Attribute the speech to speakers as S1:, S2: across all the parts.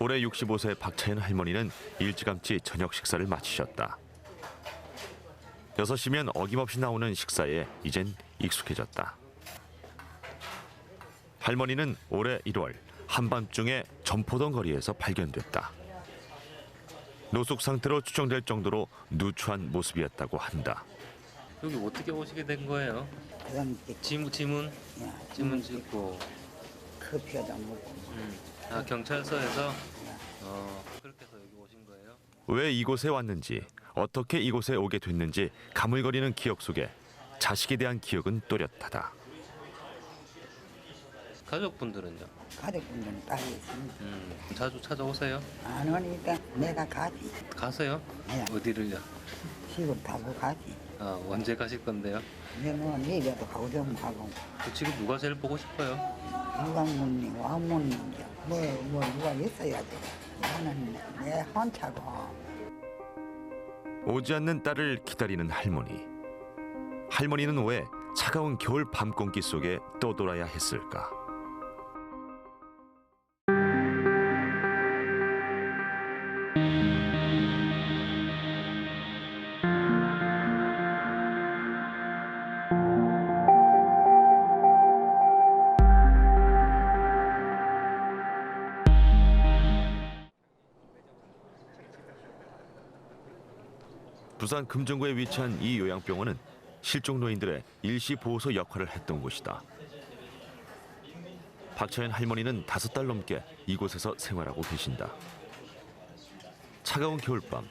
S1: 올해 65세 박차연 할머니는 일찌감치 저녁 식사를 마치셨다. 6시면 어김없이 나오는 식사에 이젠 익숙해졌다. 할머니는 올해 1월 한밤중에 점포동 거리에서 발견됐다. 노숙 상태로 추정될 정도로 누추한 모습이었다고 한다.
S2: 여기 어떻게 오시게 된 거예요?
S3: 그다음
S2: 지문
S3: 지문
S2: 찍고.
S3: 커피에다 먹고.
S2: 아, 경찰서에서 그렇게 해서 여기 오신 거예요?
S1: 왜 이곳에 왔는지, 어떻게 이곳에 오게 됐는지 가물거리는 기억 속에 자식에 대한 기억은 또렷하다.
S2: 가족분들은요?
S3: 가족분들은 딸이 있습니다.
S2: 자주 찾아오세요?
S3: 안 오니까 내가 가지.
S2: 가세요?
S3: 네.
S2: 어디를요?
S3: 시골 타고 가지.
S2: 아, 언제 가실 건데요?
S3: 내가 내려도 가고 좀 가고.
S2: 지금 누가 제일 보고 싶어요?
S3: 유강문님, 왕문님, 뭐 누가 있어야 돼. 나는 내 혼자고.
S1: 오지 않는 딸을 기다리는 할머니. 할머니는 왜 차가운 겨울 밤 공기 속에 떠돌아야 했을까? 부산 금정구에 위치한 이 요양병원은 실종 노인들의 일시 보호소 역할을 했던 곳이다. 박차연 할머니는 5달 넘게 이곳에서 생활하고 계신다. 차가운 겨울밤,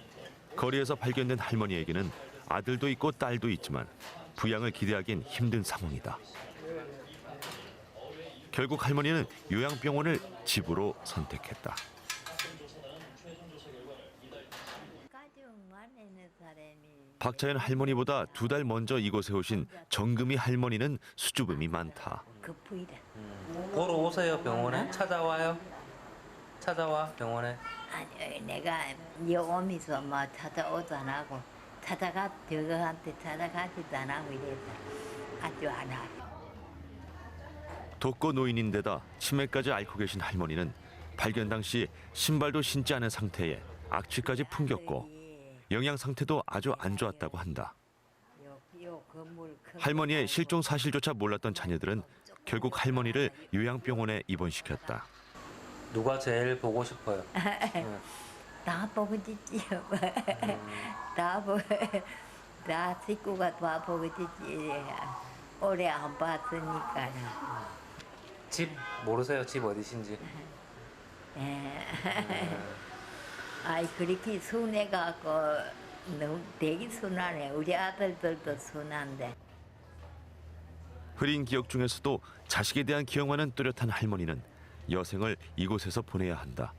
S1: 거리에서 발견된 할머니에게는 아들도 있고 딸도 있지만 부양을 기대하기엔 힘든 상황이다. 결국 할머니는 요양병원을 집으로 선택했다. 박차연 할머니보다 2달 먼저 이곳에 오신 정금이 할머니는 수줍음이 많다.
S2: 보러 오세요, 병원에? 찾아와요? 찾아와, 병원에?
S4: 아니, 내가 여 오면서 뭐 찾아오도 안 하고 저거한테 찾아가지도 안 하고 이래서 아주 안 하고.
S1: 독거 노인인데다 치매까지 앓고 계신 할머니는 발견 당시 신발도 신지 않은 상태에 악취까지 풍겼고 영양 상태도 아주 안 좋았다고 한다. 할머니의 실종 사실조차 몰랐던 자녀들은 결국 할머니를 요양병원에 입원시켰다.
S2: 누가 제일 보고 싶어요?
S4: 다 보고 싶지요. 다 식구가 다 보고 싶지. 오래 안 봤으니까.
S2: 집 모르세요? 집 어디신지?
S4: 아이 그렇게 순해갖고 너무 되게 순하네. 우리 아들들도 순한데.
S1: 흐린 기억 중에서도 자식에 대한 기억만은 뚜렷한 할머니는 여생을 이곳에서 보내야 한다.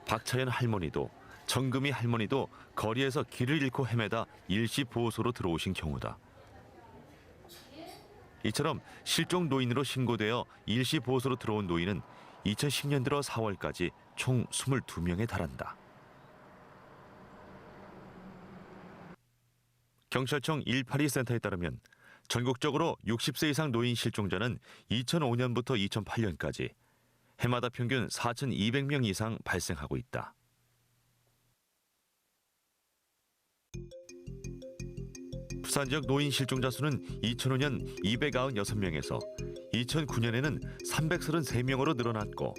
S1: 박차연 할머니도 정금이 할머니도 거리에서 길을 잃고 헤매다 일시 보호소로 들어오신 경우다. 이처럼 실종 노인으로 신고되어 일시 보호소로 들어온 노인은 2010년 들어 4월까지 총 22명에 달한다. 경찰청 182 센터에 따르면 전국적으로 60세 이상 노인 실종자는 2005년부터 2008년까지 해마다 평균 4,200명 이상 발생하고 있다. 부산 지역 노인 실종자 수는 2005년 296명에서 2009년에는 333명으로 늘어났고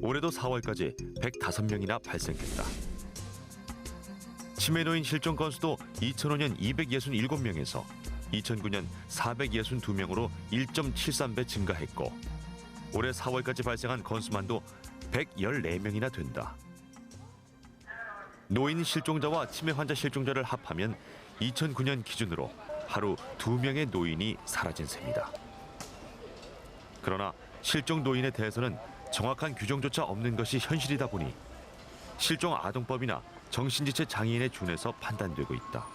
S1: 올해도 4월까지 105명이나 발생했다. 치매 노인 실종 건수도 2005년 267명에서 2009년 462명으로 1.73배 증가했고 올해 4월까지 발생한 건수만도 114명이나 된다. 노인 실종자와 치매 환자 실종자를 합하면 2009년 기준으로 하루 2명의 노인이 사라진 셈이다. 그러나 실종 노인에 대해서는 정확한 규정조차 없는 것이 현실이다 보니 실종 아동법이나 정신지체 장애인에 준해서 판단되고 있다.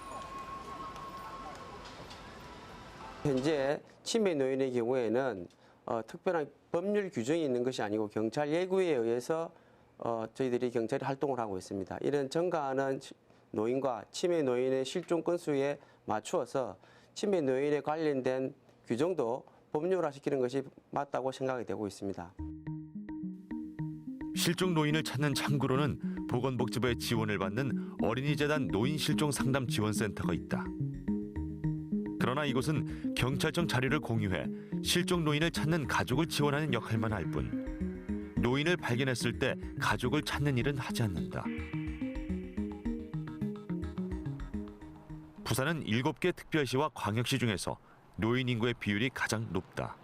S5: 현재 치매 노인의 경우에는 특별한 법률 규정이 있는 것이 아니고 경찰 예구에 의해서 저희들이 경찰이 활동을 하고 있습니다. 이런 증가하는 노인과 치매 노인의 실종 건수에 맞추어서 치매 노인에 관련된 규정도 법률화시키는 것이 맞다고 생각이 되고 있습니다.
S1: 실종 노인을 찾는 창구로는 보건복지부의 지원을 받는 어린이재단 노인실종상담지원센터가 있다. 그러나 이곳은 경찰청 자료를 공유해 실종 노인을 찾는 가족을 지원하는 역할만 할 뿐 노인을 발견했을 때 가족을 찾는 일은 하지 않는다. 부산은 7개 특별시와 광역시 중에서 노인 인구의 비율이 가장 높다.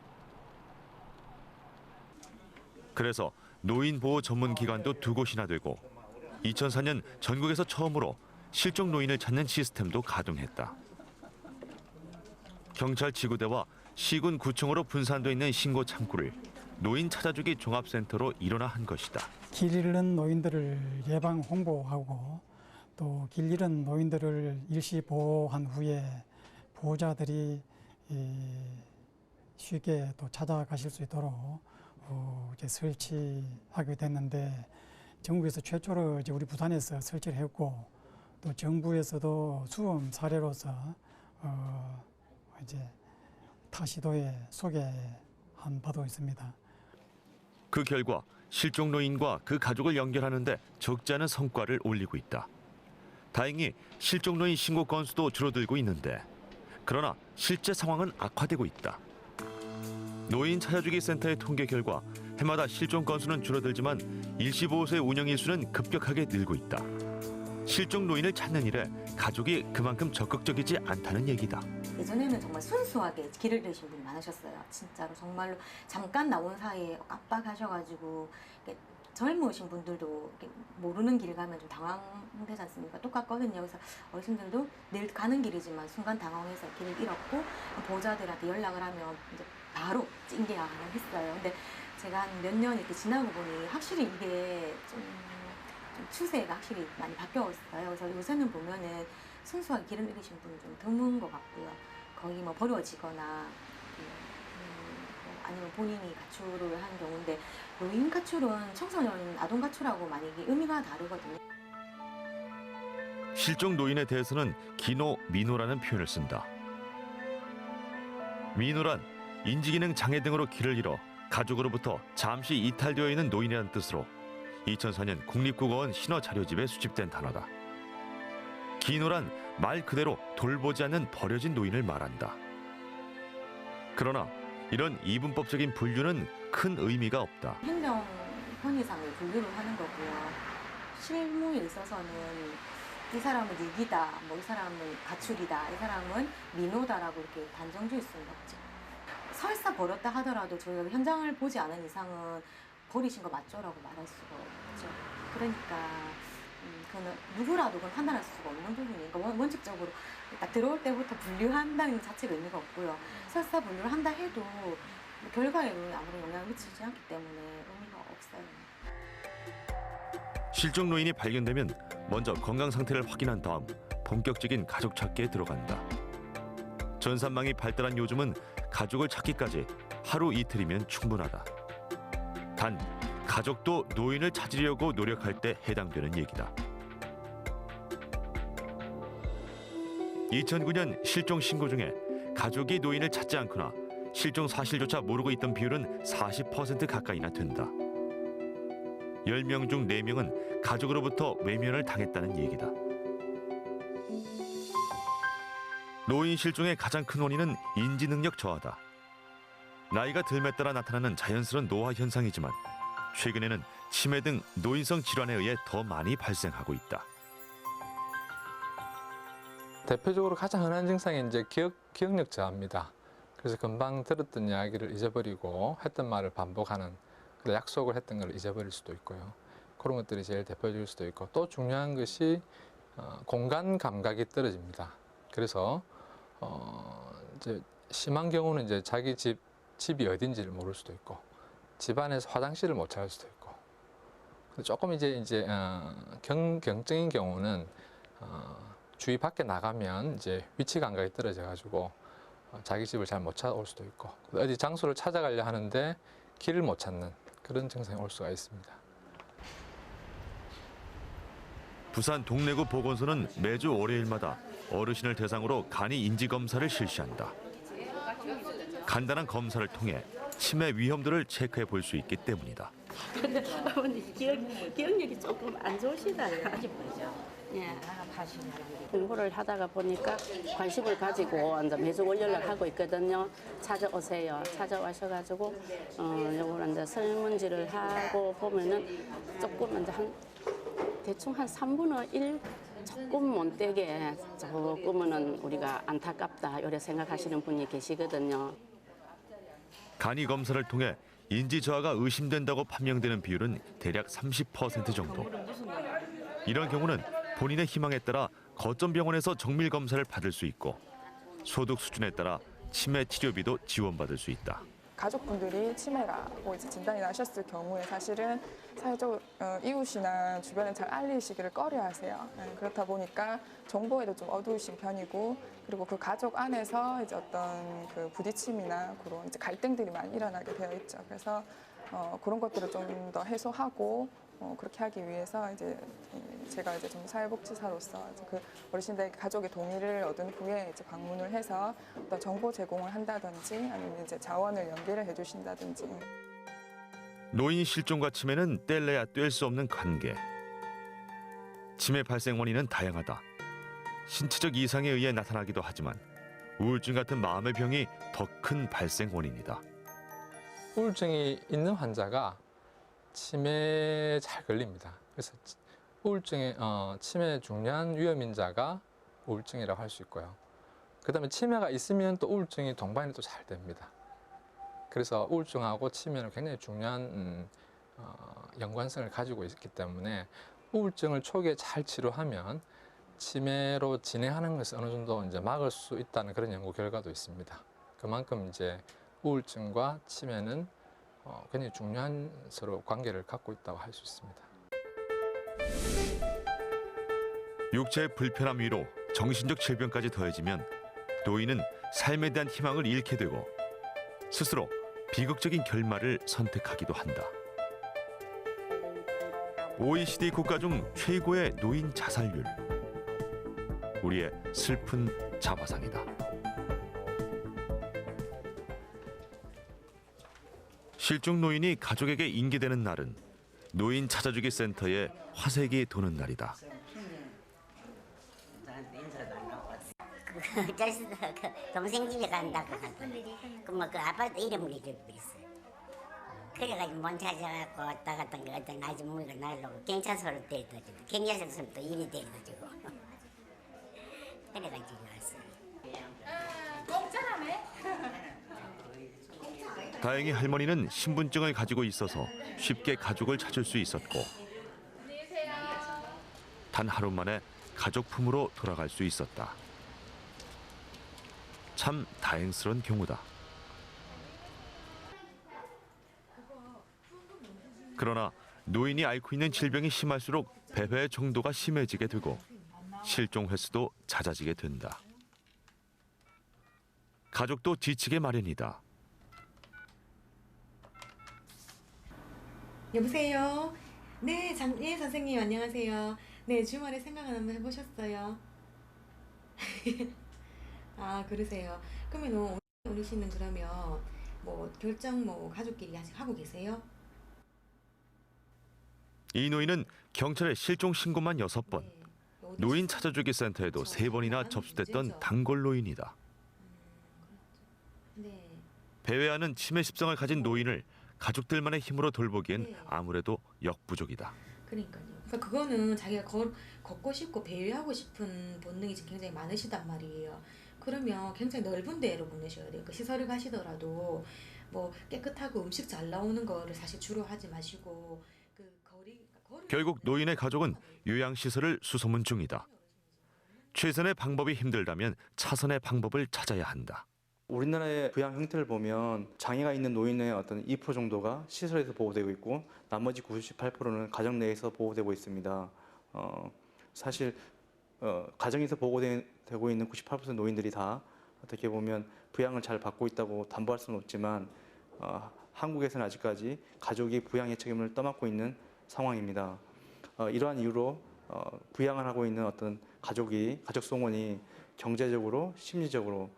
S1: 그래서 노인 보호 전문 기관도 2곳이나 되고 2004년 전국에서 처음으로 실종 노인을 찾는 시스템도 가동했다. 경찰 지구대와 시군 구청으로 분산돼 있는 신고 창구를 노인 찾아주기 종합센터로 일원화한 것이다.
S6: 길 잃은 노인들을 예방 홍보하고 또 길 잃은 노인들을 일시 보호한 후에 보호자들이 쉽게 또 찾아가실 수 있도록 이제 설치하게 됐는데 전국에서 최초로 이제 우리 부산에서 설치를 했고 또 정부에서도 수험 사례로서 이제 타 시도에 소개한 바도 있습니다.
S1: 그 결과 실종 노인과 그 가족을 연결하는 데 적지 않은 성과를 올리고 있다. 다행히 실종 노인 신고 건수도 줄어들고 있는데 그러나 실제 상황은 악화되고 있다. 노인 찾아주기 센터의 통계 결과 해마다 실종 건수는 줄어들지만 일시보호소의 운영 일수는 급격하게 늘고 있다. 실종 노인을 찾는 일에 가족이 그만큼 적극적이지 않다는 얘기다.
S7: 예전에는 정말 순수하게 길을 잃으신 분이 많으셨어요. 진짜로 정말로 잠깐 나온 사이에 깜빡하셔가지고 젊으신 분들도 모르는 길 가면 좀 당황되지 않습니까? 똑같거든요. 그래서 어르신들도 늘 가는 길이지만 순간 당황해서 길을 잃었고 보호자들한테 연락을 하면 이제 바로 찡겨야 했어요. 근데 제가 한 몇 년 이렇게 지나고 보니 확실히 이게 좀 추세가 확실히 많이 바뀌었어요. 그래서 요새는 보면은 순수하게 길을 잃으신 분은 좀 드문 것 같고요. 거의 뭐 버려지거나 아니면 본인이 가출을 한 경우인데 노인 가출은 청소년 아동 가출하고 만약에 의미가 다르거든요.
S1: 실종 노인에 대해서는 기노, 미노라는 표현을 쓴다. 미노란 인지기능 장애 등으로 길을 잃어 가족으로부터 잠시 이탈되어 있는 노인이라는 뜻으로 2004년 국립국어원 신어자료집에 수집된 단어다. 기노란 말 그대로 돌보지 않는 버려진 노인을 말한다. 그러나 이런 이분법적인 분류는 큰 의미가 없다.
S7: 행정 편의상의 분류를 하는 거고요. 실무에 있어서는 이 사람은 유기다, 뭐 이 사람은 가출이다, 이 사람은 민호다라고 이렇게 단정 지을 수는 없죠. 설사 버렸다 하더라도 저희가 현장을 보지 않은 이상은 버리신 거 맞죠라고 말할 수가 없죠. 그러니까 그거는 누구라도 그건 판단할 수가 없는 부분이니까 원칙적으로 딱 들어올 때부터 분류한다는 것 자체가 의미가 없고요. 설사 분류를 한다 해도 결과에 아무런 영향을 미치지 않기 때문에 의미가 없어요.
S1: 실종 노인이 발견되면 먼저 건강 상태를 확인한 다음 본격적인 가족 찾기에 들어간다. 전산망이 발달한 요즘은 가족을 찾기까지 하루 이틀이면 충분하다. 단 가족도 노인을 찾으려고 노력할 때 해당되는 얘기다. 2009년 실종 신고 중에 가족이 노인을 찾지 않거나 실종 사실조차 모르고 있던 비율은 40% 가까이나 된다. 10명 중 4명은 가족으로부터 외면을 당했다는 얘기다. 노인 실종의 가장 큰 원인은 인지능력 저하다. 나이가 들에 따라 나타나는 자연스러운 노화 현상이지만 최근에는 치매 등 노인성 질환에 의해 더 많이 발생하고 있다.
S8: 대표적으로 가장 흔한 증상이 이제 기억력 저하입니다. 그래서 금방 들었던 이야기를 잊어버리고 했던 말을 반복하는, 약속을 했던 걸 잊어버릴 수도 있고요. 그런 것들이 제일 대표적일 수도 있고, 또 중요한 것이 공간 감각이 떨어집니다. 그래서 이제 심한 경우는 이제 자기 집이 어딘지를 모를 수도 있고, 집안에서 화장실을 못 찾을 수도 있고, 조금 이제 경증인 경우는 주위 밖에 나가면 이제 위치 감각이 떨어져 가지고 자기 집을 잘 못 찾아올 수도 있고, 어디 장소를 찾아가려 하는데 길을 못 찾는 그런 증상이 올 수가 있습니다.
S1: 부산 동래구 보건소는 매주 월요일마다 어르신을 대상으로 간이 인지 검사를 실시한다. 간단한 검사를 통해 치매 위험도를 체크해 볼 수 있기 때문이다.
S9: 근데 어머니 기억력이 조금 안 좋으시다요. 예. 공부를 하다가 보니까 관심을 가지고 이제 매주 월요일 하고 있거든요. 찾아오세요. 찾아와셔가지고 요걸 이제 설문지를 하고 보면은 조금 이제 대충 한 3분의 1 조금 못되게 조금은 우리가 안타깝다 이렇게 생각하시는 분이 계시거든요.
S1: 간이 검사를 통해 인지 저하가 의심된다고 판명되는 비율은 대략 30% 정도. 이런 경우는 본인의 희망에 따라 거점 병원에서 정밀 검사를 받을 수 있고 소득 수준에 따라 치매 치료비도 지원받을 수 있다.
S10: 가족분들이 치매라고 이제 진단이 나셨을 경우에 사실은 사회적으로 이웃이나 주변에 잘 알리시기를 꺼려하세요. 그렇다 보니까 정보에도 좀 어두우신 편이고, 그리고 그 가족 안에서 이제 어떤 그 부딪힘이나 그런 이제 갈등들이 많이 일어나게 되어 있죠. 그래서 그런 것들을 좀 더 해소하고 그렇게 하기 위해서 이제 제가 이제 좀 사회복지사로서 이제 그 어르신들의 가족의 동의를 얻은 후에 이제 방문을 해서 어떤 정보 제공을 한다든지 아니면 이제 자원을 연계를 해주신다든지.
S1: 노인 실종과 치매는 뗄래야 뗄 수 없는 관계. 치매 발생 원인은 다양하다. 신체적 이상에 의해 나타나기도 하지만 우울증 같은 마음의 병이 더 큰 발생 원인이다.
S8: 우울증이 있는 환자가 치매에 잘 걸립니다. 그래서 우울증의 치매 중요한 위험인자가 우울증이라고 할 수 있고요. 그다음에 치매가 있으면 또 우울증이 동반이 또 잘 됩니다. 그래서 우울증하고 치매는 굉장히 중요한 연관성을 가지고 있기 때문에 우울증을 초기에 잘 치료하면 치매로 진행하는 것을 어느 정도 이제 막을 수 있다는 그런 연구 결과도 있습니다. 그만큼 이제 우울증과 치매는 굉장히 중요한 서로 관계를 갖고 있다고 할 수 있습니다.
S1: 육체의 불편함 위로 정신적 질병까지 더해지면 노인은 삶에 대한 희망을 잃게 되고 스스로 비극적인 결말을 선택하기도 한다. OECD 국가 중 최고의 노인 자살률. 우리의 슬픈 자화상이다. 실종 노인이 가족에게 인계되는 날은 노인 찾아주기 센터에 화색이 도는 날이다.
S11: 그 동생 집에 간다고 하더니 그 아파트 이름을 잊어버렸어요. 그래가지고 못 찾아갖고 왔다 갔다 어떤 아줌마가 날라고 경찰서로 데려다 주고 경찰서로 또 일이 데려다 주고 그래가지고 왔어요.
S1: 다행히 할머니는 신분증을 가지고 있어서 쉽게 가족을 찾을 수 있었고 단 하루 만에 가족 품으로 돌아갈 수 있었다. 참 다행스러운 경우다. 그러나 노인이 앓고 있는 질병이 심할수록 배회의 정도가 심해지게 되고 실종 횟수도 잦아지게 된다. 가족도 지치게 마련이다.
S7: 여보세요. 네, 예, 선생님 안녕하세요. 네, 주말에 생각은 한번 해보셨어요? 아, 그러세요. 그러면 어르신은 그러면 뭐 결정 가족끼리 아직 하고 계세요?
S1: 이 노인은 경찰에 실종 신고만 6번, 노인 찾아주기 센터에도 3번이나 접수됐던 단골 노인이다.
S7: 네.
S1: 배회하는 치매 십성을 가진 노인을 가족들만의 힘으로 돌보기엔 아무래도 역부족이다.
S7: 그러니까요. 그러니까 그거는 자기가 걷고 싶고 배회하고 싶은 본능이 지금 굉장히 많으시단 말이에요. 그러면 굉장히 넓은 데로 보내셔야 돼요. 그 시설을 가시더라도 뭐 깨끗하고 음식 잘 나오는 거를 사실 주로 하지 마시고 그
S1: 결국 노인의 가족은 요양시설을 수소문 중이다. 최선의 방법이 힘들다면 차선의 방법을 찾아야 한다.
S12: 우리나라의 부양 형태를 보면 장애가 있는 노인의 어떤 2% 정도가 시설에서 보호되고 있고 나머지 98%는 가정 내에서 보호되고 있습니다. 사실 가정에서 보호되고 있는 98% 노인들이 다 어떻게 보면 부양을 잘 받고 있다고 담보할 수는 없지만 한국에서는 아직까지 가족이 부양의 책임을 떠맡고 있는 상황입니다. 이러한 이유로 부양을 하고 있는 어떤 가족 송원이 경제적으로, 심리적으로,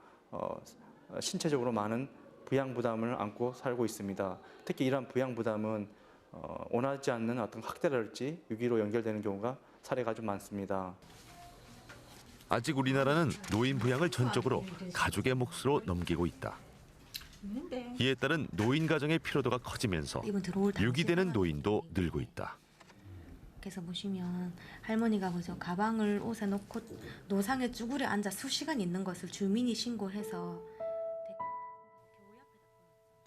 S12: 신체적으로 많은 부양 부담을 안고 살고 있습니다. 특히 이러한 부양 부담은 원하지 않는 어떤 학대랄지 유기로 연결되는 경우가 사례가 좀 많습니다.
S1: 아직 우리나라는 노인 부양을 전적으로 가족의 몫으로 넘기고 있다. 이에 따른 노인 가정의 피로도가 커지면서 유기되는 노인도 늘고 있다.
S7: 그래서 보시면 할머니가 그저 가방을 옷에 놓고 노상에 쭈그려 앉아 수시간 있는 것을 주민이 신고해서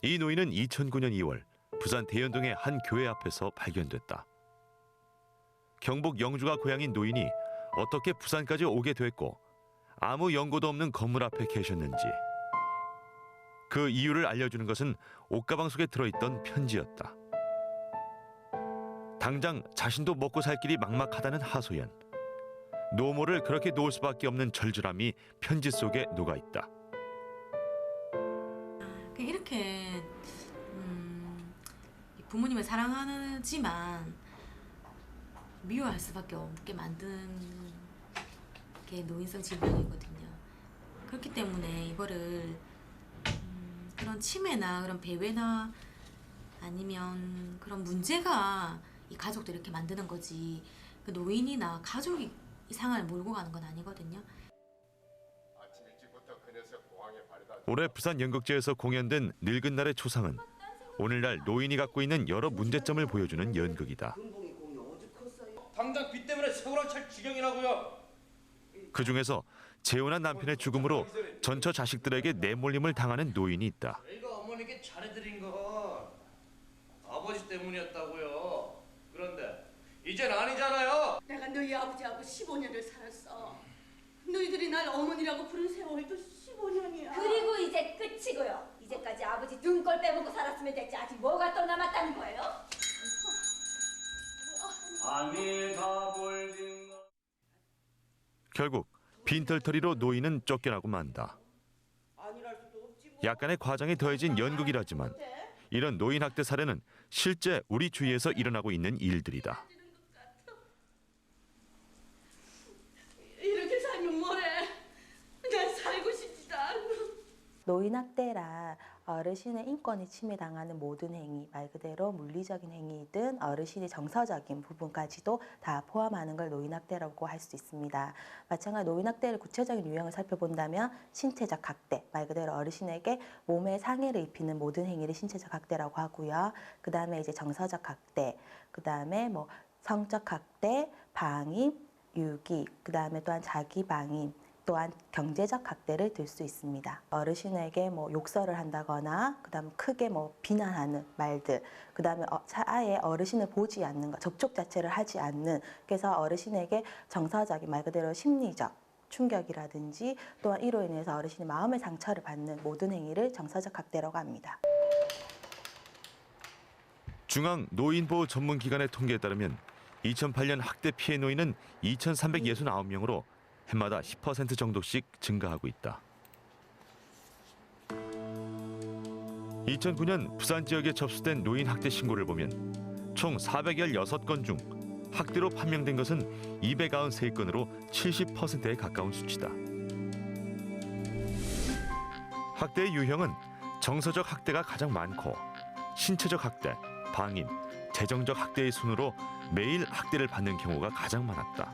S1: 이 노인은 2009년 2월 부산 대연동의 한 교회 앞에서 발견됐다. 경북 영주가 고향인 노인이 어떻게 부산까지 오게 됐고 아무 연고도 없는 건물 앞에 계셨는지 그 이유를 알려주는 것은 옷가방 속에 들어있던 편지였다. 당장 자신도 먹고 살 길이 막막하다는 하소연. 노모를 그렇게 놓을 수밖에 없는 절절함이 편지 속에 녹아있다.
S7: 이렇게 부모님을 사랑하지만 미워할 수밖에 없게 만든 게 노인성 질병이거든요. 그렇기 때문에 이거를 그런 치매나 그런 배회나 아니면 그런 문제가 이 가족들 이렇게 만드는 거지 그 노인이나 가족이 이상을 몰고 가는 건 아니거든요.
S1: 올해 부산 연극제에서 공연된 늙은 날의 초상은 오늘날 노인이 갖고 있는 여러 문제점을 보여주는 연극이다.
S13: 당장 빚 때문에 세월을 찰 지경이라고요.
S1: 그중에서 재혼한 남편의 죽음으로 전처 자식들에게 내몰림을 당하는 노인이 있다.
S13: 저희가 어머니께 잘해드린 건 아버지 때문이었다고요. 그런데 이젠 아니잖아요.
S9: 내가 너희 아버지하고 15년을 살았어. 너희들이 날 어머니라고 부른 세월도 15년이야.
S14: 그리고 이제 끝이고요. 이제까지 아버지 등골 빼먹고 살았으면 됐지. 아직 뭐가 또 남았다는 거예요?
S1: 결국 빈털터리로 노인은 쫓겨나고 만다. 약간의 과장이 더해진 연극이라지만 이런 노인 학대 사례는 실제 우리 주위에서 일어나고 있는 일들이다.
S9: 이렇게 살면 뭐래? 난 살고 싶지도 않아.
S15: 노인학대라 어르신의 인권이 침해당하는 모든 행위, 말 그대로 물리적인 행위이든 어르신의 정서적인 부분까지도 다 포함하는 걸 노인학대라고 할 수 있습니다. 마찬가지로 노인학대의 구체적인 유형을 살펴본다면 신체적 학대, 말 그대로 어르신에게 몸에 상해를 입히는 모든 행위를 신체적 학대라고 하고요. 그 다음에 이제 정서적 학대, 그 다음에 뭐 성적 학대, 방임, 유기, 그 다음에 또한 자기 방임, 또한 경제적 학대를 들 수 있습니다. 어르신에게 뭐 욕설을 한다거나, 그다음 크게 뭐 비난하는 말들, 그다음에 아예 어르신을 보지 않는 것, 접촉 자체를 하지 않는, 그래서 어르신에게 정서적인 말 그대로 심리적 충격이라든지 또한 이로 인해서 어르신이 마음의 상처를 받는 모든 행위를 정서적 학대라고 합니다.
S1: 중앙 노인보호 전문기관의 통계에 따르면 2008년 학대 피해 노인은 2,369명으로 해마다 10% 정도씩 증가하고 있다. 2009년 부산 지역에 접수된 노인 학대 신고를 보면 총 416건 중 학대로 판명된 것은 293건으로 70%에 가까운 수치다. 학대의 유형은 정서적 학대가 가장 많고 신체적 학대, 방임, 재정적 학대의 순으로 매일 학대를 받는 경우가 가장 많았다.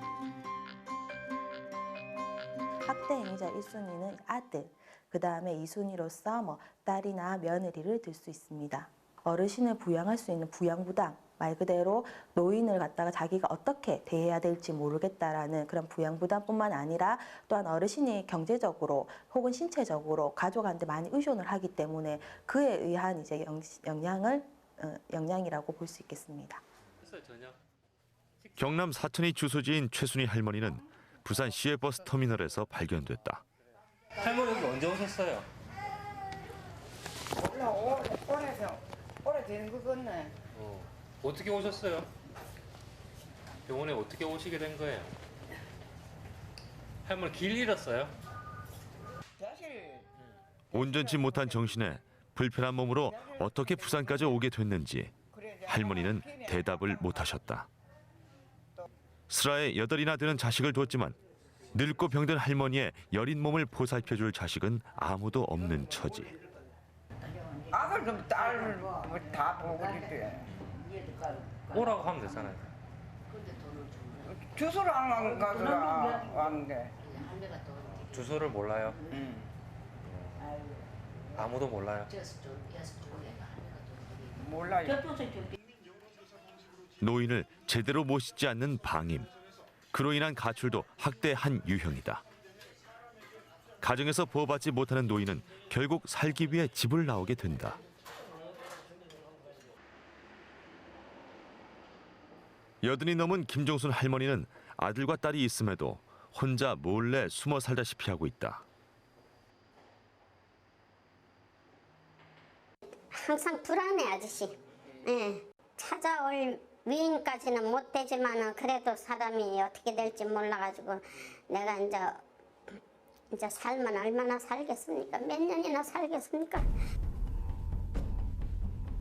S15: 학대 행위자 1순위는 아들, 그 다음에 2순위로서 뭐 딸이나 며느리를 들 수 있습니다. 어르신을 부양할 수 있는 부양부담, 말 그대로 노인을 갖다가 자기가 어떻게 대해야 될지 모르겠다라는 그런 부양부담뿐만 아니라 또한 어르신이 경제적으로 혹은 신체적으로 가족한테 많이 의존을 하기 때문에 그에 의한 이제 영향이라고 볼 수 있겠습니다.
S1: 경남 사천이 주소지인 최순희 할머니는 부산 시외버스 터미널에서 발견됐다.
S2: 할머니 여기 언제 오셨어요?
S3: 오래된 거 같네.
S2: 어떻게 오셨어요? 병원에 어떻게 오시게 된 거예요? 할머니 길 잃었어요?
S1: 온전치 못한 정신에 불편한 몸으로 어떻게 부산까지 오게 됐는지 할머니는 대답을 못하셨다. 슬하에 8이나 되는 자식을 뒀지만 늙고 병든 할머니의 여린 몸을 보살펴줄 자식은 아무도 없는 처지.
S16: 그럼 딸다 보고 있대.
S2: 오라고 하면 되잖아요.
S16: 주소를 안 가더라 왔는데.
S2: 주소를 몰라요. 아무도 몰라요.
S16: 몰라요.
S1: 노인을 제대로 모시지 않는 방임. 그로 인한 가출도 학대 한 유형이다. 가정에서 보호받지 못하는 노인은 결국 살기 위해 집을 나오게 된다. 여든이 넘은 김종순 할머니는 아들과 딸이 있음에도 혼자 몰래 숨어 살다시피 하고 있다.
S11: 항상 불안해 아저씨. 예. 찾아올 위인까지는 못 되지만은 그래도 사람이 어떻게 될지 몰라가지고 내가 이제 살면 얼마나 살겠습니까? 몇 년이나 살겠습니까?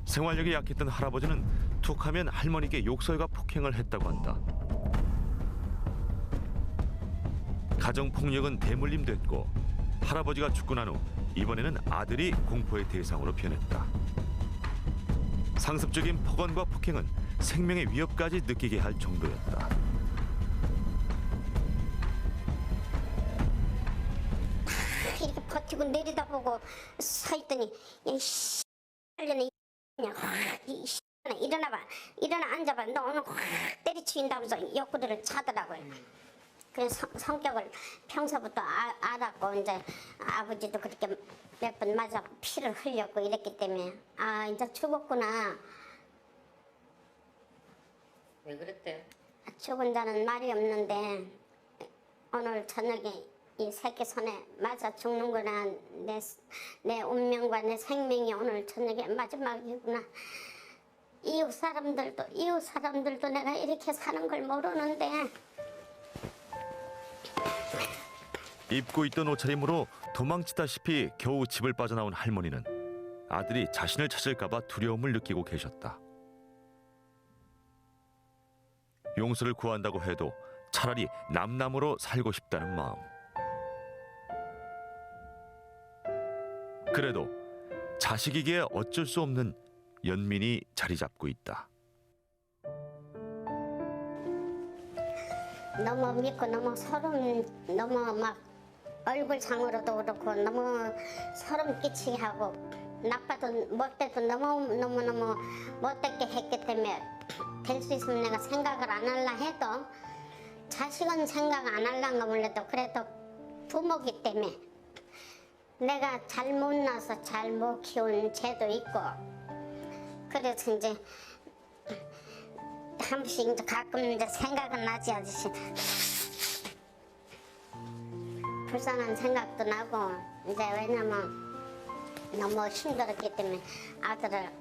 S1: 생활력이 약했던 할아버지는 툭하면 할머니께 욕설과 폭행을 했다고 한다. 가정폭력은 대물림됐고 할아버지가 죽고 난 후 이번에는 아들이 공포의 대상으로 변했다. 상습적인 폭언과 폭행은 생명의 위협까지 느끼게 할 정도였다.
S11: 이렇게 버티고 내려다보고 서 있더니 이씨 일어나봐, 일어나 앉아봐, 너 오늘 확 때리치인다면서 옆구리를 차더라고요. 그래서 성격을 평소부터 알았고 이제 아버지도 그렇게 몇 번 맞아 피를 흘렸고 이랬기 때문에 아 이제 죽었구나.
S17: 왜 그랬대?
S11: 죽은 자는 말이 없는데 오늘 저녁에 이 새끼 손에 맞아 죽는구나. 내 운명과 내 생명이 오늘 저녁에 마지막이구나. 이웃 사람들도 내가 이렇게 사는 걸 모르는데.
S1: 입고 있던 옷차림으로 도망치다시피 겨우 집을 빠져나온 할머니는 아들이 자신을 찾을까 봐 두려움을 느끼고 계셨다. 용서를 구한다고 해도 차라리 남남으로 살고 싶다는 마음. 그래도 자식이기에 어쩔 수 없는 연민이 자리 잡고 있다.
S11: 너무 믿고 너무 소름, 너무 막 얼굴상으로도 그렇고 너무 소름 끼치게 하고 나빠도 못돼도 너무 못되게 했기 때문에 될 수 있으면 내가 생각을 안 할라 해도 자식은 생각 안 할란가 몰라도 그래도 부모기 때문에 내가 잘못 낳아서 잘못 키운 죄도 있고 그래서 이제 한 번씩 이제 가끔 이제 생각은 나지 아저씨. 불쌍한 생각도 나고 이제 왜냐면 너무 힘들었기 때문에 아들을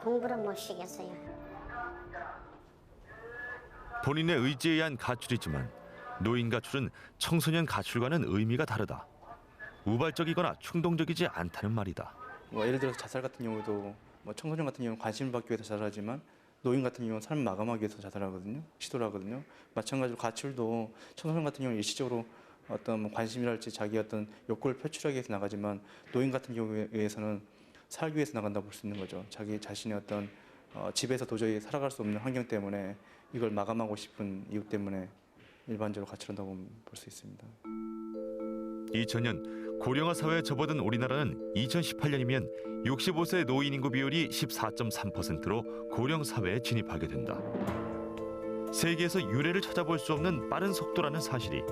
S11: 공부를 못 시켰어요.
S1: 본인의 의지에 의한 가출이지만 노인 가출은 청소년 가출과는 의미가 다르다. 우발적이거나 충동적이지 않다는 말이다.
S12: 예를 들어서 자살 같은 경우도 청소년 같은 경우는 관심을 받기 위해서 자살하지만 노인 같은 경우는 삶을 마감하기 위해서 자살하거든요. 시도를 하거든요. 마찬가지로 가출도 청소년 같은 경우는 일시적으로 어떤 관심이랄지 자기 어떤 욕구를 표출하기 위해서 나가지만 노인 같은 경우에서는 살기 위해서 나간다고 볼 수 있는 거죠. 자기 자신의 어떤 집에서 도저히 살아갈 수 없는 환경 때문에 이걸 마감하고 싶은 이유 때문에 일반적으로 가출한다고 볼 수 있습니다.
S1: 2000년 고령화 사회에 접어든 우리나라는 2018년이면 65세 노인 인구 비율이 14.3%로 고령 사회에 진입하게 된다. 세계에서 유례를 찾아볼 수 없는 빠른 속도라는 사실이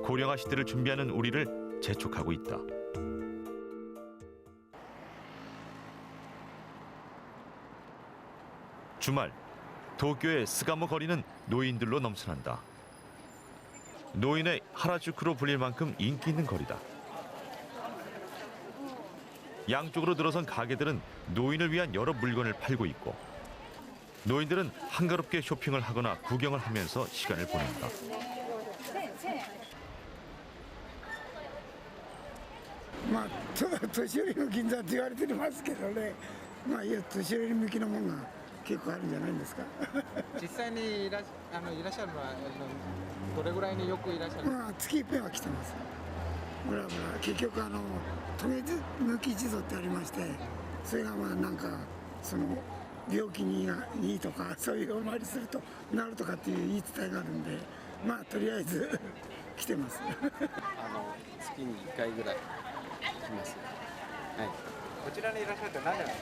S1: 고령화 시대를 준비하는 우리를 재촉하고 있다. 주말 도쿄의 스가모 거리는 노인들로 넘쳐난다. 노인의 하라주쿠로 불릴 만큼 인기 있는 거리다. 양쪽으로 들어선 가게들은 노인을 위한 여러 물건을 팔고 있고 노인들은 한가롭게 쇼핑을 하거나 구경을 하면서 시간을 보낸다.
S18: 年寄りの銀座って言われてますけどね、年寄り向きのものが結構あるんじゃないんですか。
S19: 実際にいらっしゃるのはどれぐらいによくいらっしゃる？
S18: 月一遍は来てます。ブラブラ結局抜き地蔵ってありまして、それがまあなんかその病気にいいとかそういうお参りするとなるとかっていう言い伝えがあるんで、まあとりあえず来てます。
S20: 月に1回ぐらい来ます。はい。
S19: こちらにいらっしゃるって何でなんですか？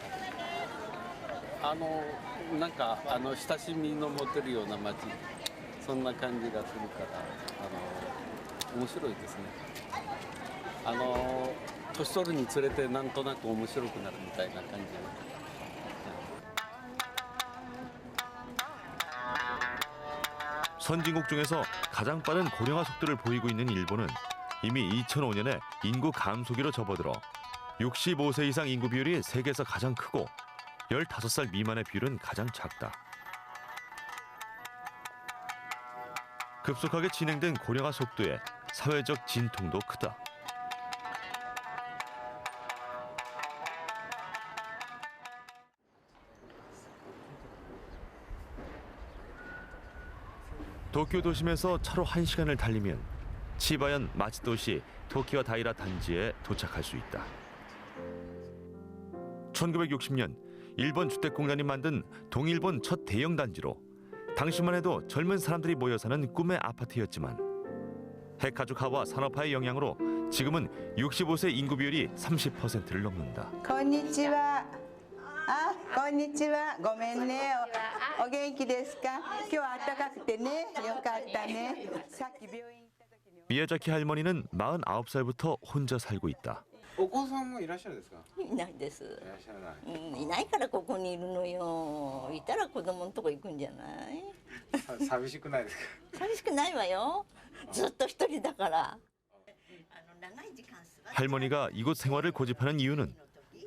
S20: なんか親しみの持てるような街、そんな感じがするから面白いですね。年取るにつれてなんとなく面白くなるみたいな感じ。
S1: 선진국 중에서 가장 빠른 고령화 속도를 보이고 있는 일본은 이미 2005년에 인구 감소기로 접어들어 65세 이상 인구 비율이 세계에서 가장 크고 15살 미만의 비율은 가장 작다. 급속하게 진행된 고령화 속도에 사회적 진통도 크다. 도쿄 도심에서 차로 1시간을 달리면 치바현 마츠도시 토키와 다이라 단지에 도착할 수 있다. 1960년 일본 주택공단이 만든 동일본 첫 대형 단지로 당시만 해도 젊은 사람들이 모여 사는 꿈의 아파트였지만 핵가족화와 산업화의 영향으로 지금은 65세 인구 비율이 30%를 넘는다.
S21: こんにちは。こんにちは。ごめんね。お元気ですか？今日は暖かくてね。よかったね。さっき病院。
S1: 미야자키 할머니는 49살부터 혼자 살고 있다.
S19: お子さんもいらっしゃるんですか？
S22: いないです。
S19: いらっしゃらない。
S22: いないからここにいるのよ。いたら子供のとこ行くんじゃない？
S19: 寂しくないですか？
S22: 寂しくないわよ。ずっと一人だから。
S1: 할머니가 이곳 생활을 고집하는 이유는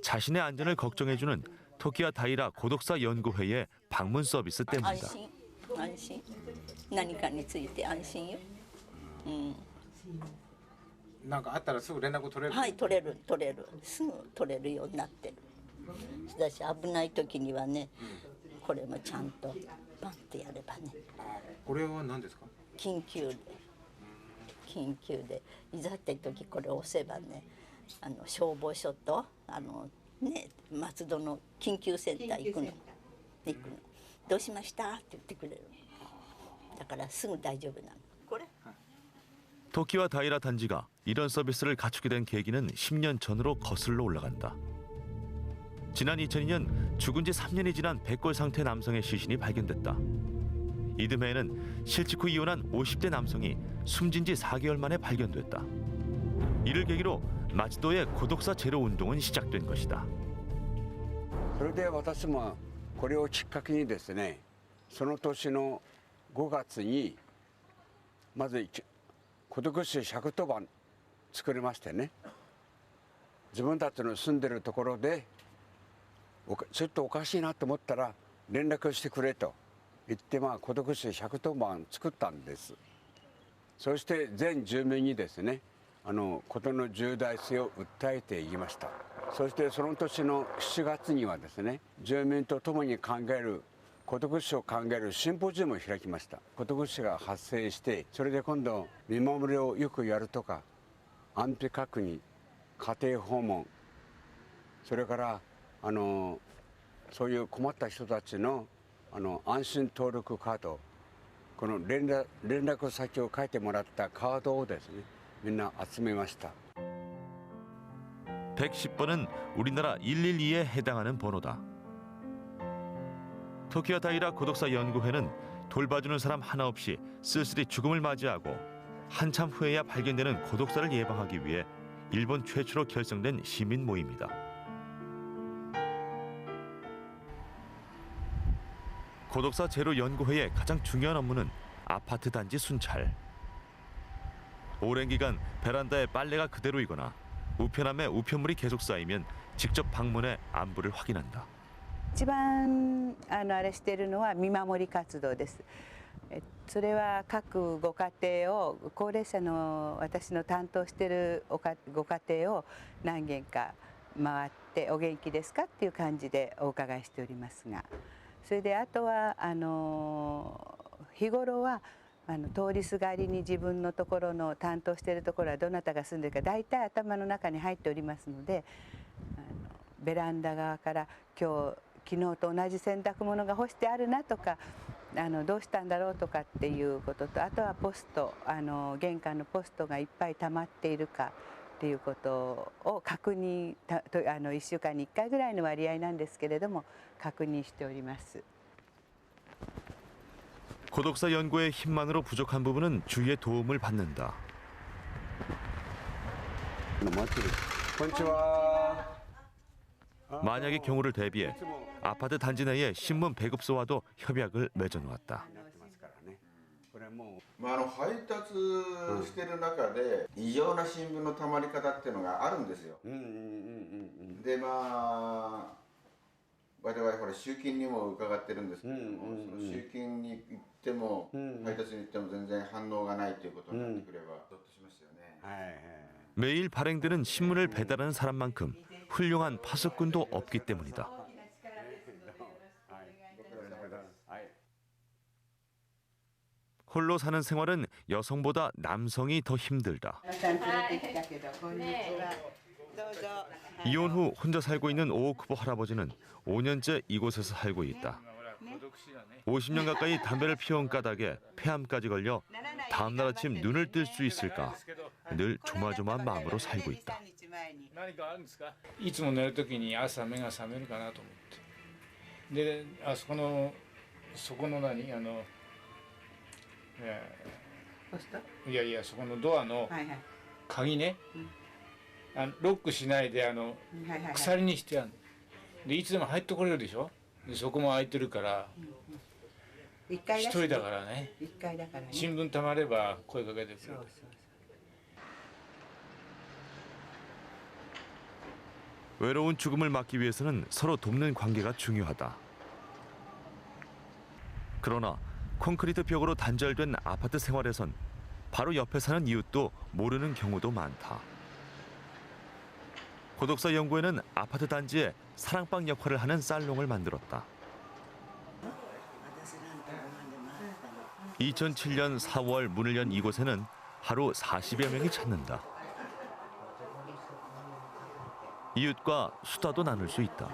S1: 자신의 안전을 걱정해주는 토키와 다이라 고독사 연구회의 방문 서비스 때문이다.
S22: 安心、安心。何かについて安心よ。
S19: なんかあったらすぐ連絡取れる？
S22: はい、取れる。すぐ取れるようになってる。だし危ない時にはね、これもちゃんとバンってやればね。
S19: これは何ですか？
S22: 緊急でいざって時これを押せばね、消防署と松戸の緊急センター行くの。どうしましたって言ってくれる。だからすぐ大丈夫なの。これ。
S1: 토키와 다이라 단지가 이런 서비스를 갖추게 된 계기는 10년 전으로 거슬러 올라간다. 지난 2002년 죽은 지 3년이 지난 백골 상태 남성의 시신이 발견됐다. 이듬해에는 실직 후 이혼한 50대 남성이 숨진 지 4개월 만에 발견됐다. 이를 계기로 마츠도의 고독사 제로 운동은 시작된 것이다.
S23: それで私もこれをきっかけにですね、その年の5月にまず孤独死110番作りましてね、自分たちの住んでるところでちょっとおかしいなと思ったら連絡してくれと言って孤独死110番作ったんです。そして全住民にですね、事の重大性を訴えていきました。そしてその年の7月にはですね、住民と共に考える孤独死を考えるシンポジウムを開きました。孤独死が発生して、それで今度見守りをよくやるとか、安否確認、家庭訪問、それからそういう困った人たちの安心登録カード、この連絡先を書いてもらったカードをですね、みんな集めました。
S1: 110번은 우리나라 112에 해당하는 번호다. 토키와 다이라 고독사 연구회는 돌봐주는 사람 하나 없이 쓸쓸히 죽음을 맞이하고 한참 후에야 발견되는 고독사를 예방하기 위해 일본 최초로 결성된 시민 모임이다. 고독사 제로 연구회의 가장 중요한 업무는 아파트 단지 순찰. 오랜 기간 베란다에 빨래가 그대로이거나 우편함에 우편물이 계속 쌓이면 직접 방문해 안부를 확인한다.
S21: 一番あれしてるのは見守り活動です。それは各ご家庭を高齢者の私の担当しているご家庭を何軒か回ってお元気ですかっていう感じでお伺いしておりますが、それであとは日頃は通りすがりに自分のところの担当しているところはどなたが住んでるか大体頭の中に入っておりますので、ベランダ側から昨日と同じ洗濯物が干してあるなとかどうしたんだろうとかっていうことと、あとはポスト玄関のポストがいっぱい溜まっているかっていうことを確認1週間に1回ぐらいの割合なんですけれども確認しております。
S1: 고독사 연구의 힘만으로 부족한 부분은 주위의 도움을 받는다. 만약의 경우를 대비해 아파트 단지 내의 신문 배급소와도 협약을 맺어놓았다.
S4: 配達してる中で異常な新聞のたまり方っていうのがあるんですよ。で我々ほら集金にも伺ってるんですけれども、その集金に行っても配達に行っても全然反応がないということになってくればゾッとしますよね。
S1: 매일 발행되는 신문을 배달하는 사람만큼 훌륭한 파수꾼도 없기 때문이다. 홀로 사는 생활은 여성보다 남성이 더 힘들다. 이혼 후 혼자 살고 있는 오오쿠보 할아버지는 5년째 이곳에서 살고 있다. 50년 가까이 담배를 피워온 까닭에 폐암까지 걸려 다음날 아침 눈을 뜰 수 있을까 늘 조마조마한 마음으로 살고 있다.
S5: いつも寝る時に朝目が覚めるかなと思ってでそこの何いやいやそこのドアの鍵ねロックしないで鎖にしてあるでいつでも入ってこれるでしょでそこも開いてるから一人だからね新聞たまれば声かけてくる
S1: 외로운 죽음을 막기 위해서는 서로 돕는 관계가 중요하다. 그러나 콘크리트 벽으로 단절된 아파트 생활에선 바로 옆에 사는 이웃도 모르는 경우도 많다. 고독사 연구에는 아파트 단지에 사랑방 역할을 하는 살롱을 만들었다. 2007년 4월 문을 연 이곳에는 하루 40여 명이 찾는다. 이웃과 수다도 나눌 수 있다.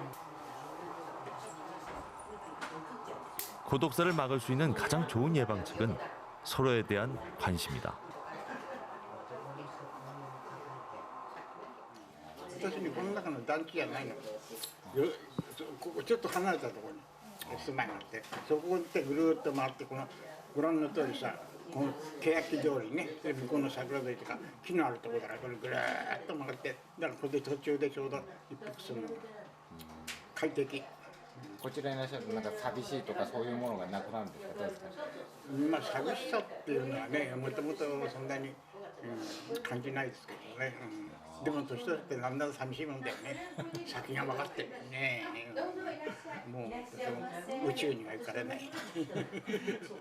S1: 고독사를 막을 수 있는 가장 좋은 예방책은 서로에 대한 관심이다.
S18: 私にこの中の団地じゃないの。ここちょっと離れたところに住まいがあって、そこでぐるっと回ってご覧の通りさ、この欅通りね、向こうの桜通りとか木のあるところからこれぐるっと回って、だからこれで途中でちょうど一服するのが快適。
S5: こちらにいらっしゃるとなんか寂しいとかそういうものがなくなるんですかどうですか。
S18: まあ寂しさっていうのはね、もともとそんなに、感じないですけどね。でも年取ってだんだん寂しいもんだよね。先が分かってるね。もう宇宙には行かれない。
S22: そ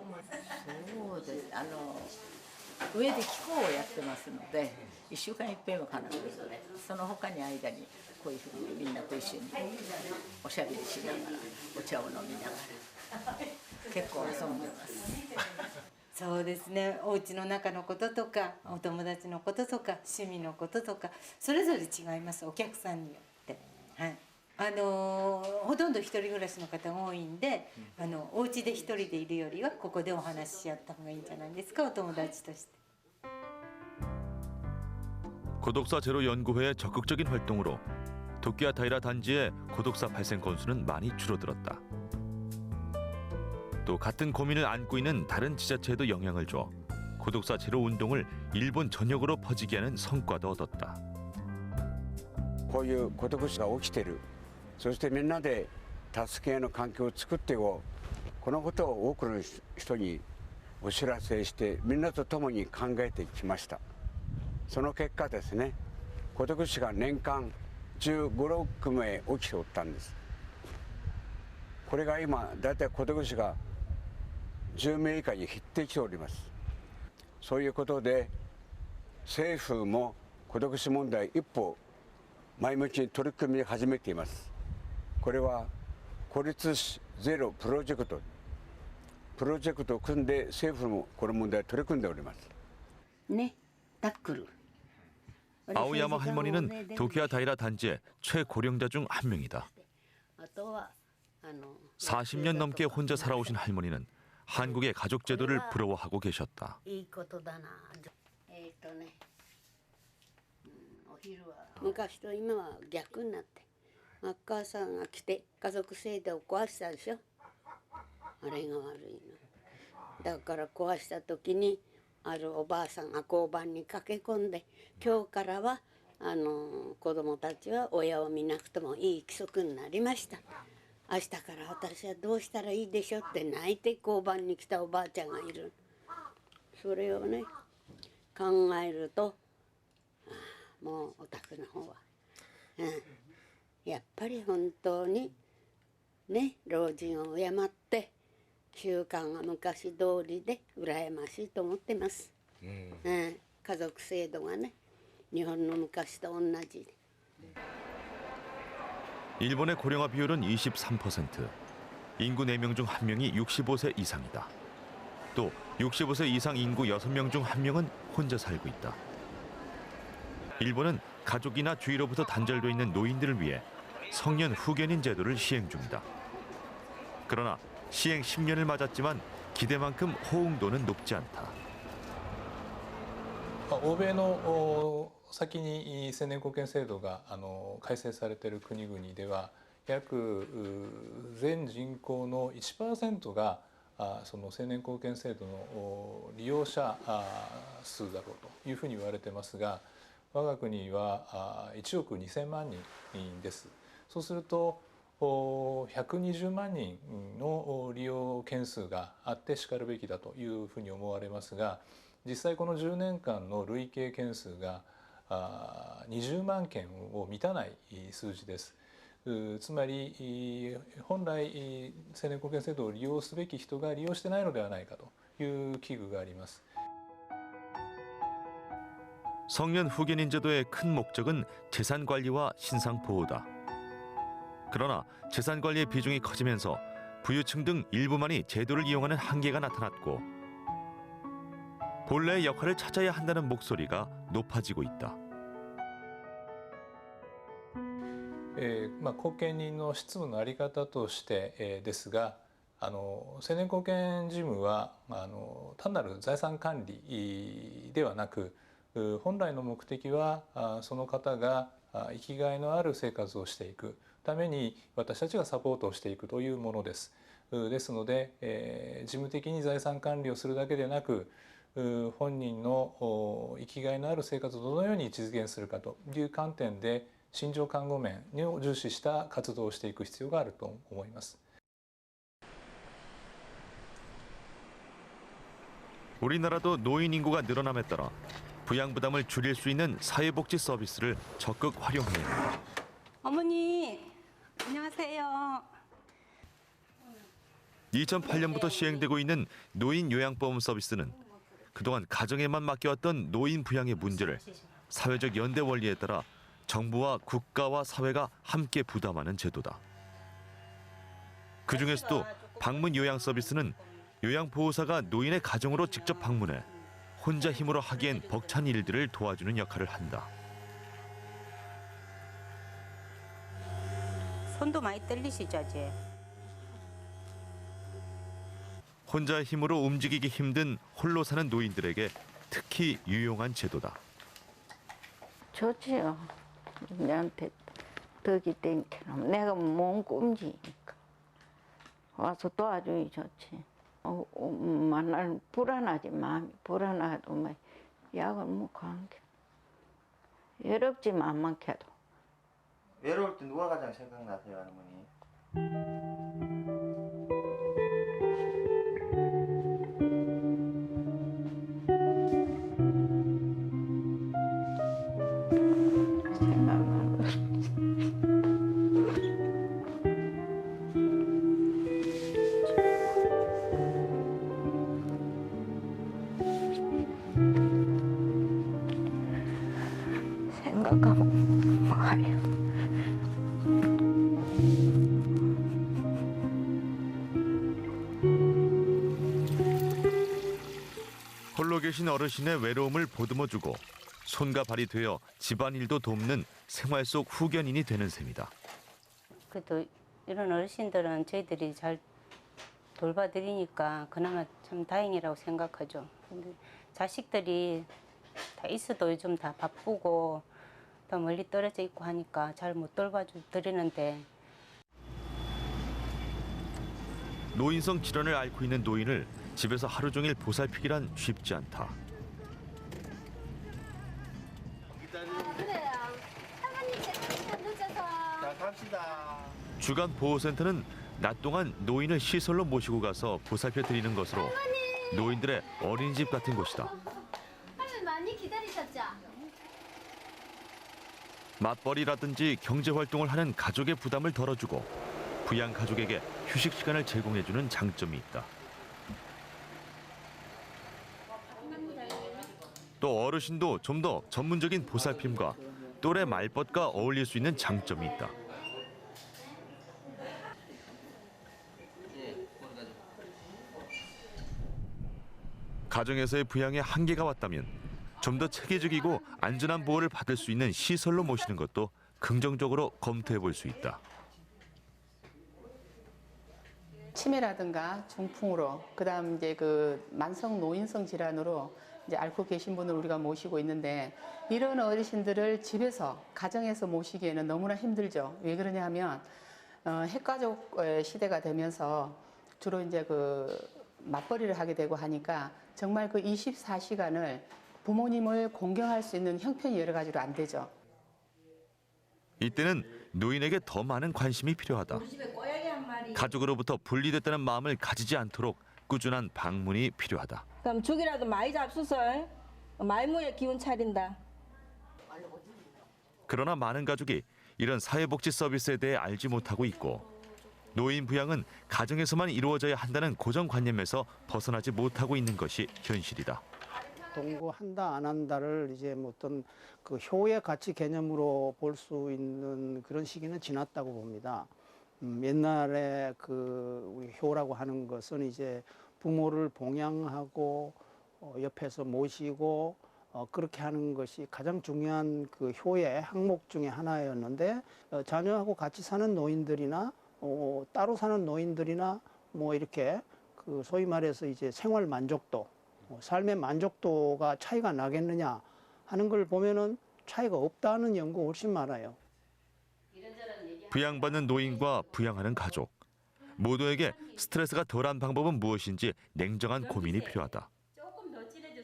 S22: うです。上で気候をやってますので、1週間いっぺんは必ずその他に間にこういうふうにみんなと一緒におしゃべりしながらお茶を飲みながら結構遊んでます。
S6: そうですね、お家の中のこととかお友達のこととか趣味のこととかそれぞれ違います、お客さんによって。はい、ほとんど一人暮らしの方が多いんで、お家で一人でいるよりはここでお話しし合った方がいいんじゃないですか、お友達として。
S1: 고독사 제로 연구회의 적극적인 활동으로 도끼와 다이라 단지의 고독사 발생 건수는 많이 줄어들었다. 또 같은 고민을 안고 있는 다른 지자체에도 영향을 줘 고독사 제로 운동을 일본 전역으로 퍼지게 하는 성과도 얻었다.
S23: こういう孤独死が起きてる、そしてみんなで助け合いの環境を作ってこのことを多くの人にお知らせしてみんなと共に考えてきました。その結果ですね、孤独死が年間15、6名起きておったんです。これが今だいたい孤独死が10名以下に減ってきております。そういうことで政府も孤独死問題一歩前向きに取り組み始めています。これは孤立死ゼロプロジェクトを組んで政府もこの問題に取り組んでおります。
S22: ね、タックル
S1: 아오야마 할머니는 도키와 다이라 단지의 최고령자 중 한 명이다. 40년 넘게 혼자 살아오신 할머니는 한국의 가족 제도를 부러워하고 계셨다.
S22: 昔と今は逆になって、お母さんが来て家族制度を壊したでしょ。あれが悪いの。だから壊した時にあるおばあさんが交番に駆け込んで、今日からは子供たちは親を見なくてもいい規則になりました。明日から私はどうしたらいいでしょって泣いて交番に来たおばあちゃんがいる。それをね考えると、もうお宅の方は、やっぱり本当にね老人を敬って習慣が昔通りで羨ましいと思ってます。家族制度がね日本の昔と同じで。
S1: 일본의 고령화 비율은 23%, 인구 4명 중 1명이 65세 이상이다. 또 65세 이상 인구 6명 중 1명은 혼자 살고 있다. 일본은 가족이나 주위로부터 단절돼 있는 노인들을 위해 성년 후견인 제도를 시행 중이다. 그러나 시행 10년을 맞았지만 기대만큼 호응도는 높지 않다.
S7: 欧米の先に成年後見制度が改正されている国々では約全人口の 1% がその成年後見制度の利用者数だろうというふうに言われてますが、我が国は1億2000万人です。そうすると120万人の利用件数があってしかるべきだというふうに思われますが、実際この10年間の累計件数が20万件を満たない数字です。つまり本来成年後見制度を利用すべき人が利用してないのではないかという危惧があります。
S1: 성년 후견인 제도의 큰 목적은 재산 관리와 신상 보호다. 그러나 재산 관리의 비중이 커지면서 부유층 등 일부만이 제도를 이용하는 한계가 나타났고 본래의 역할을 찾아야 한다는 목소리가 높아지고 있다.
S7: 後見人の執務の在り方として、ですが、成年後見事務は単なる財産管理ではなく、本来の目的はその方が生きがいのある生活をしていくために私たちがサポートをしていくというものです。ですので、事務的に財産管理をするだけでなく、本人の生きがいのある生活をどのように実現するかという観点で心情看護面を重視した活動をしていく必要があると思います。
S1: 우리나라도 노인 인구가 늘어남에 따라 부양 부담을 줄일 수 있는 사회복지 서비스를 적극 활용해야 한다.
S6: 어머니, 안녕하세요.
S1: 2008년부터 시행되고 있는 노인 요양보험 서비스는 그동안 가정에만 맡겨왔던 노인 부양의 문제를 사회적 연대 원리에 따라 정부와 국가와 사회가 함께 부담하는 제도다. 그중에서도 방문 요양 서비스는 요양보호사가 노인의 가정으로 직접 방문해 혼자 힘으로 하기엔 벅찬 일들을 도와주는 역할을 한다.
S6: 손도 많이 떨리시죠, 아직?
S1: 혼자 힘으로 움직이기 힘든 홀로 사는 노인들에게 특히 유용한 제도다.
S22: 좋지요. 내한테 덕이 땡기면 내가 몸 움직이니까 와서 도와주기 좋지. 만날 불안하지 마음이 불안해도 뭐 약을 먹고 한 게 외롭지만 안 많게도.
S8: 외로울 때 누가 가장 생각나세요, 할머니?
S22: 생각하면 와요.
S1: 홀로 계신 어르신의 외로움을 보듬어주고 손과 발이 되어 집안일도 돕는 생활 속 후견인이 되는 셈이다.
S9: 그래도 이런 어르신들은 저희들이 잘 돌봐드리니까 그나마 참 다행이라고 생각하죠. 근데 자식들이 다 있어도 요즘 다 바쁘고 더 멀리 떨어져 있고 하니까 잘 못 돌봐드리는데.
S1: 노인성 질환을 앓고 있는 노인을 집에서 하루 종일 보살피기란 쉽지 않다.
S10: 그래요. 사모님 제가 늦어서.
S8: 자, 갑시다.
S1: 주간 보호센터는 낮 동안 노인을 시설로 모시고 가서 보살펴 드리는 것으로 노인들의 어린이집 같은 곳이다.
S10: 할머니 많이 기다리셨죠?
S1: 맞벌이라든지 경제 활동을 하는 가족의 부담을 덜어주고 부양 가족에게 휴식 시간을 제공해주는 장점이 있다. 또 어르신도 좀 더 전문적인 보살핌과 또래 말벗과 어울릴 수 있는 장점이 있다. 가정에서의 부양에 한계가 왔다면 좀 더 체계적이고 안전한 보호를 받을 수 있는 시설로 모시는 것도 긍정적으로 검토해 볼 수 있다.
S13: 치매라든가 중풍으로, 그다음 이제 그 만성 노인성 질환으로 이제 앓고 계신 분을 우리가 모시고 있는데, 이런 어르신들을 집에서 가정에서 모시기에는 너무나 힘들죠. 왜 그러냐면 핵가족 시대가 되면서 주로 이제 그 맞벌이를 하게 되고 하니까 정말 그 24시간을 부모님을 공경할 수 있는 형편이 여러 가지로 안 되죠.
S1: 이때는 노인에게 더 많은 관심이 필요하다. 가족으로부터 분리됐다는 마음을 가지지 않도록 꾸준한 방문이 필요하다.
S14: 그럼 죽이라도 많이 잡수서 말모에 기운 차린다.
S1: 그러나 많은 가족이 이런 사회복지 서비스에 대해 알지 못하고 있고 노인 부양은 가정에서만 이루어져야 한다는 고정관념에서 벗어나지 못하고 있는 것이 현실이다.
S18: 동거한다 안 한다를 이제 뭐 어떤 그 효의 가치 개념으로 볼 수 있는 그런 시기는 지났다고 봅니다. 옛날에 그 우리 효라고 하는 것은 이제 부모를 봉양하고 옆에서 모시고 그렇게 하는 것이 가장 중요한 그 효의 항목 중에 하나였는데, 자녀하고 같이 사는 노인들이나 따로 사는 노인들이나 뭐 이렇게 그 소위 말해서 이제 생활 만족도, 삶의 만족도가 차이가 나겠느냐 하는 걸 보면은 차이가 없다는 연구가 훨씬 많아요.
S1: 부양받는 노인과 부양하는 가족 모두에게 스트레스가 덜한 방법은 무엇인지 냉정한 고민이 필요하다.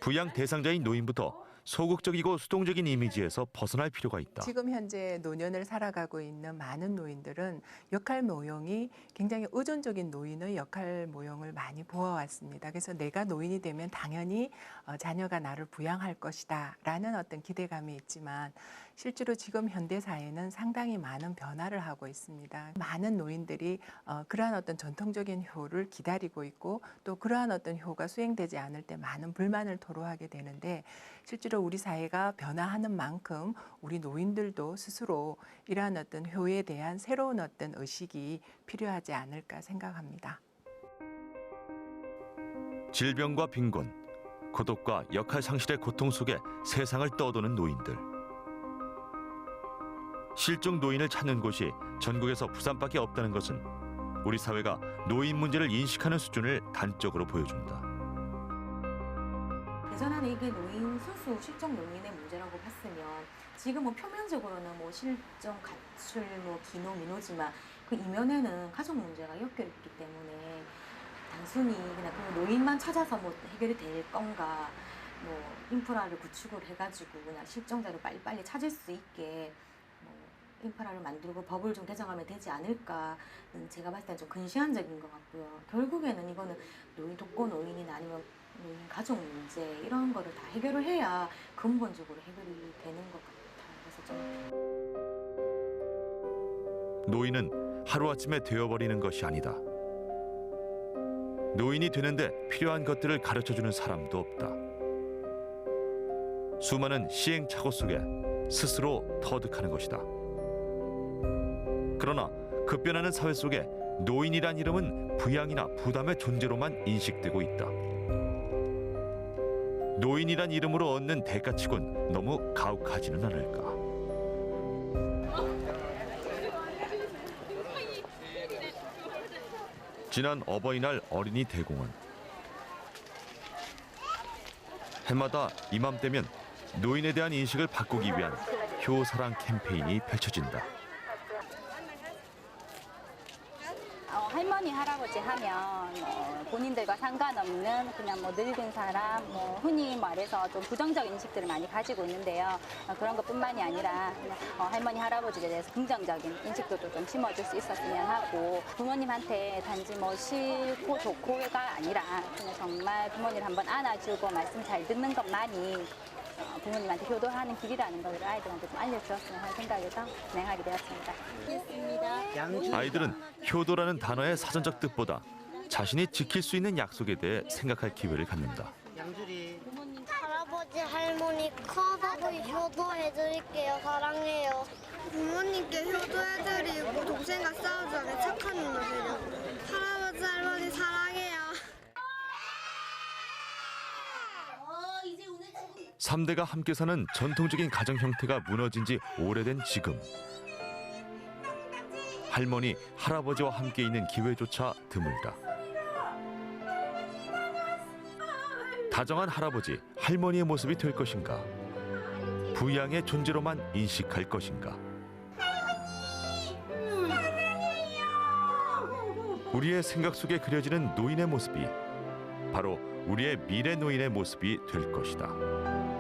S1: 부양 대상자인 노인부터 소극적이고 수동적인 이미지에서 벗어날 필요가 있다.
S24: 지금 현재 노년을 살아가고 있는 많은 노인들은 역할 모형이 굉장히 의존적인 노인의 역할 모형을 많이 보아왔습니다. 그래서 내가 노인이 되면 당연히 자녀가 나를 부양할 것이다 라는 어떤 기대감이 있지만, 실제로 지금 현대 사회는 상당히 많은 변화를 하고 있습니다. 많은 노인들이 그러한 어떤 전통적인 효를 기다리고 있고, 또 그러한 어떤 효가 수행되지 않을 때 많은 불만을 토로하게 되는데, 실제로 우리 사회가 변화하는 만큼 우리 노인들도 스스로 이러한 어떤 효에 대한 새로운 어떤 의식이 필요하지 않을까 생각합니다.
S1: 질병과 빈곤, 고독과 역할 상실의 고통 속에 세상을 떠도는 노인들. 실종 노인을 찾는 곳이 전국에서 부산밖에 없다는 것은 우리 사회가 노인 문제를 인식하는 수준을 단적으로 보여준다.
S15: 예전에는 이게 노인 순수 실종 노인의 문제라고 봤으면 지금은 표면적으로는 뭐 실종, 가출, 뭐 기노, 민호지만 그 이면에는 가족 문제가 엮여 있기 때문에 단순히 그냥 그 노인만 찾아서 뭐 해결이 될 건가, 뭐 인프라를 구축을 해가지고 그냥 실종자를 빨리빨리 찾을 수 있게 뭐 인프라를 만들고 법을 좀 개정하면 되지 않을까는 제가 봤을 때 좀 근시안적인 것 같고요. 결국에는 이거는 노인 독거 노인이나 아니면 노인 가족 문제 이런 거를 다 해결을 해야 근본적으로 해결이 되는 것 같아요. 그래서 좀
S1: 노인은 하루아침에 되어버리는 것이 아니다. 노인이 되는데 필요한 것들을 가르쳐주는 사람도 없다. 수많은 시행착오 속에 스스로 터득하는 것이다. 그러나 급변하는 사회 속에 노인이란 이름은 부양이나 부담의 존재로만 인식되고 있다. 노인이란 이름으로 얻는 대가치곤 너무 가혹하지는 않을까. 지난 어버이날 어린이 대공원. 해마다 이맘때면 노인에 대한 인식을 바꾸기 위한 효사랑 캠페인이 펼쳐진다.
S2: 할머니, 할아버지 하면 본인들과 상관없는 그냥 뭐 늙은 사람, 뭐 흔히 말해서 좀 부정적인 인식들을 많이 가지고 있는데요. 그런 것뿐만이 아니라 할머니, 할아버지에 대해서 긍정적인 인식도 좀 심어줄 수 있었으면 하고 부모님한테 단지 뭐 싫고 좋고가 아니라 그냥 정말 부모님을 한번 안아주고 말씀 잘 듣는 것만이 부모님한테 효도하는 길이라는 걸 아이들한테 좀 알려주었으면 하는 생각에서 진행하게 되었습니다.
S1: 아이들은 효도라는 단어의 사전적 뜻보다 자신이 지킬 수 있는 약속에 대해 생각할 기회를 갖는다.
S10: 할아버지, 할머니 커서 효도해드릴게요. 사랑해요. 부모님께 효도해드리고 동생과 싸우지 않게 착한 누나 되려고. 할아버지, 할머니 사랑해요.
S1: 3대가 함께 사는 전통적인 가정 형태가 무너진 지 오래된 지금. 할머니, 할아버지와 함께 있는 기회조차 드물다. 다정한 할아버지, 할머니의 모습이 될 것인가? 부양의 존재로만 인식할 것인가? 우리의 생각 속에 그려지는 노인의 모습이 바로 우리의 미래 노인의 모습이 될 것이다.